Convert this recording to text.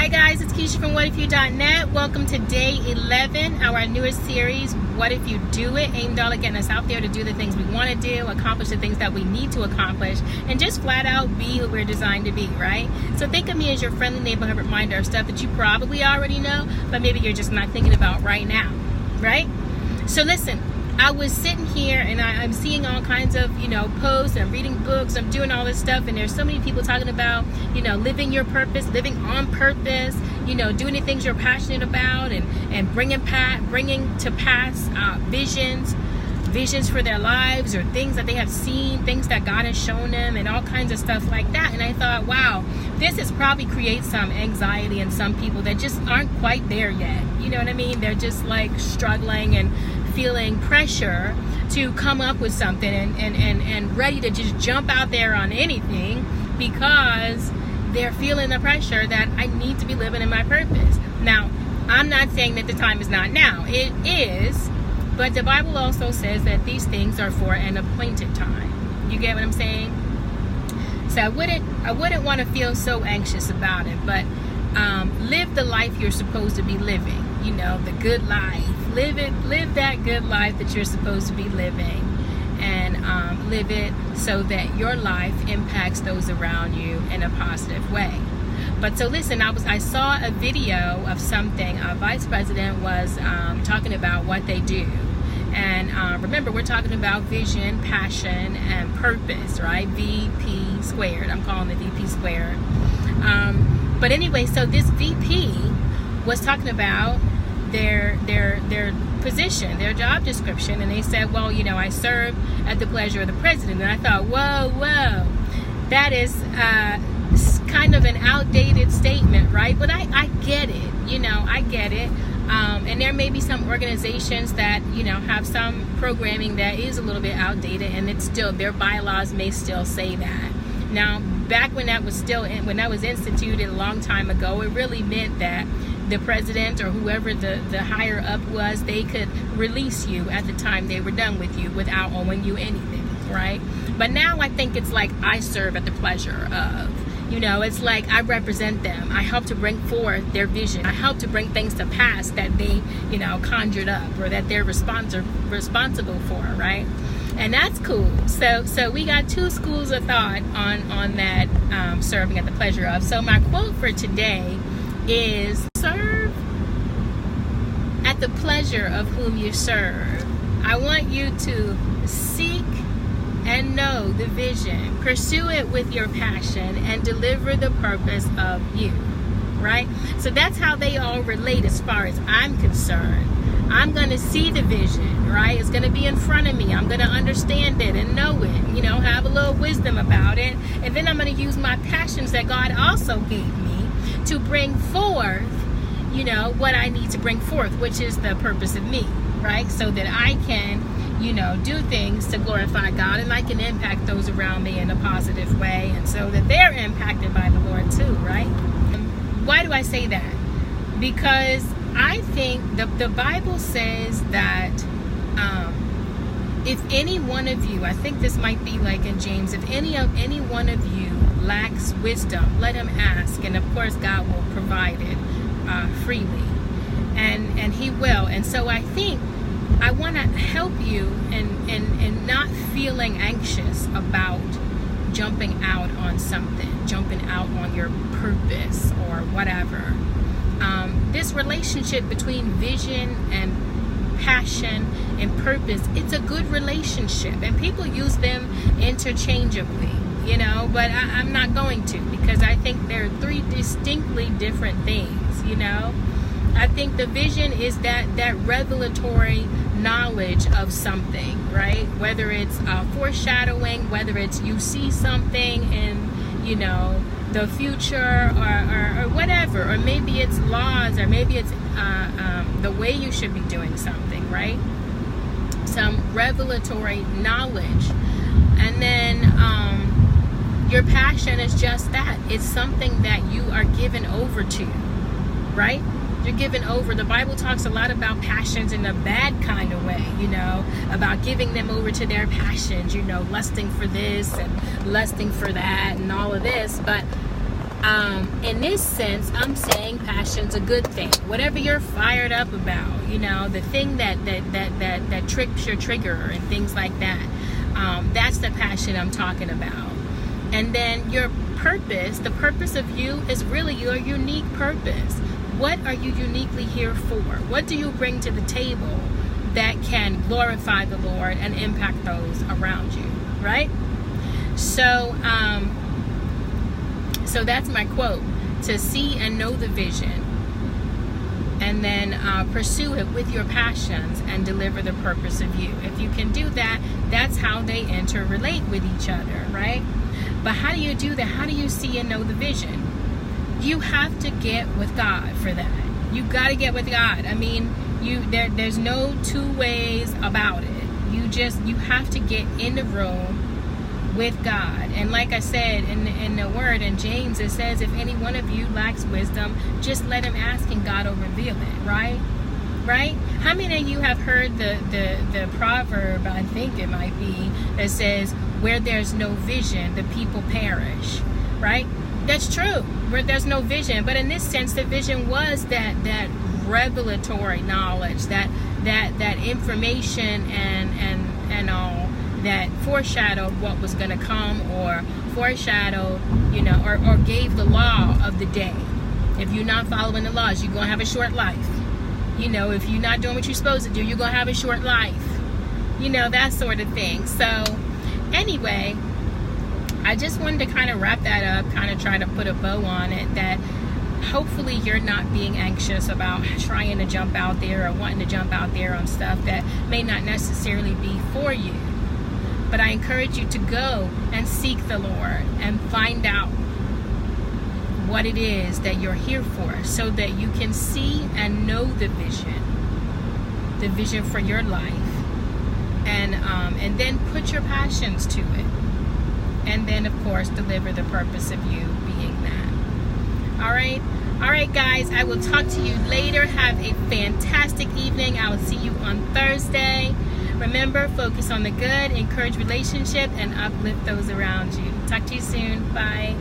Hi guys, it's Keisha from whatifyou.net. Welcome to day 11, our newest series, What If You Do It, aimed all at getting us out there to do the things we want to do, accomplish the things that we need to accomplish, and just flat out be who we're designed to be, right? So think of me as your friendly neighborhood reminder of stuff that you probably already know, but maybe you're just not thinking about right now, right? So listen, I was sitting here and I'm seeing all kinds of, posts, and I'm reading books, I'm doing all this stuff, and there's so many people talking about, living your purpose, living on purpose, doing the things you're passionate about, and bringing to pass visions for their lives, or things that they have seen, things that God has shown them, and all kinds of stuff like that. And I thought, wow, this has probably created some anxiety in some people that just aren't quite there yet. You know what I mean? They're just like struggling and feeling pressure to come up with something and ready to just jump out there on anything, because they're feeling the pressure that I need to be living in my purpose. Now, I'm not saying that the time is not now. It is, but the Bible also says that these things are for an appointed time. You get what I'm saying? So I wouldn't want to feel so anxious about it, but live the life you're supposed to be living. The good life. Live that good life that you're supposed to be living, and live it so that your life impacts those around you in a positive way. But so listen, I saw a video of something. A vice president was talking about what they do. And remember, we're talking about vision, passion, and purpose, right? VP squared. I'm calling it VP squared. But anyway, so this VP was talking about their position, their job description, and they said, well, I serve at the pleasure of the president. And I thought, whoa, that is kind of an outdated statement, right? But I get it, I get it. And there may be some organizations that, have some programming that is a little bit outdated, and it's still, their bylaws may still say that. Now, back when that was instituted a long time ago, it really meant that the president or whoever the higher up was, they could release you at the time they were done with you without owing you anything, right? But now I think it's like I serve at the pleasure of. It's like I represent them. I help to bring forth their vision. I help to bring things to pass that they, conjured up, or that they're responsible for, right? And that's cool. So we got two schools of thought on that serving at the pleasure of. So my quote for today is, serve at the pleasure of whom you serve. I want you to seek and know the vision, pursue it with your passion, and deliver the purpose of you, right? So that's how they all relate as far as I'm concerned. I'm going to see the vision, right? It's going to be in front of me. I'm going to understand it and know it, have a little wisdom about it. And then I'm going to use my passions that God also gave me to bring forth, what I need to bring forth, which is the purpose of me, right? So that I can, do things to glorify God, and I can impact those around me in a positive way, and so that they're impacted by the Lord too, right? Why do I say that? Because I think the Bible says that if any one of you, I think this might be like in James, if any one of you lacks wisdom, let him ask, and of course God will provide it freely, and he will. And so I think I want to help you in not feeling anxious about jumping out on something, jumping out on your purpose or whatever. This relationship between vision and passion and purpose, it's a good relationship, and people use them interchangeably, but I'm not going to, because I think they're three distinctly different things. I think the vision is that revelatory knowledge of something, right? Whether it's foreshadowing, whether it's you see something in, the future, or whatever, or maybe it's laws, or maybe it's the way you should be doing something, right? Some revelatory knowledge. And then your passion is just that. It's something that you are given over to, right? You're given over. The Bible talks a lot about passions in a bad kind of way, about giving them over to their passions, lusting for this and lusting for that and all of this. But In this sense, I'm saying passion's a good thing. Whatever you're fired up about, the thing that tricks your trigger and things like that. That's the passion I'm talking about. And then your purpose, the purpose of you is really your unique purpose. What are you uniquely here for? What do you bring to the table that can glorify the Lord and impact those around you, right? So that's my quote: to see and know the vision, and then pursue it with your passions and deliver the purpose of you. If you can do that, that's how they interrelate with each other, right? But how do you do that? How do you see and know the vision? You have to get with God for that. You got to get with God. I mean, there's no two ways about it. You have to get in the room with God. And like I said in the word in James, it says, if any one of you lacks wisdom, just let him ask and God will reveal it, right? How many of you have heard the proverb, I think it might be, that says, where there's no vision, the people perish, right? That's true, where there's no vision. But in this sense, the vision was that revelatory knowledge, that information and all that foreshadowed what was going to come, or foreshadowed, or gave the law of the day. If you're not following the laws, you're going to have a short life. If you're not doing what you're supposed to do, you're going to have a short life. That sort of thing. So anyway, I just wanted to kind of wrap that up, kind of try to put a bow on it, that hopefully you're not being anxious about trying to jump out there or wanting to jump out there on stuff that may not necessarily be for you. But I encourage you to go and seek the Lord and find out what it is that you're here for, so that you can see and know the vision for your life, and then put your passions to it, and then of course deliver the purpose of you being that. All right guys, I will talk to you later. Have a fantastic evening. I will see you on Thursday. Remember, focus on the good, encourage relationship, and uplift those around you. Talk to you soon. Bye.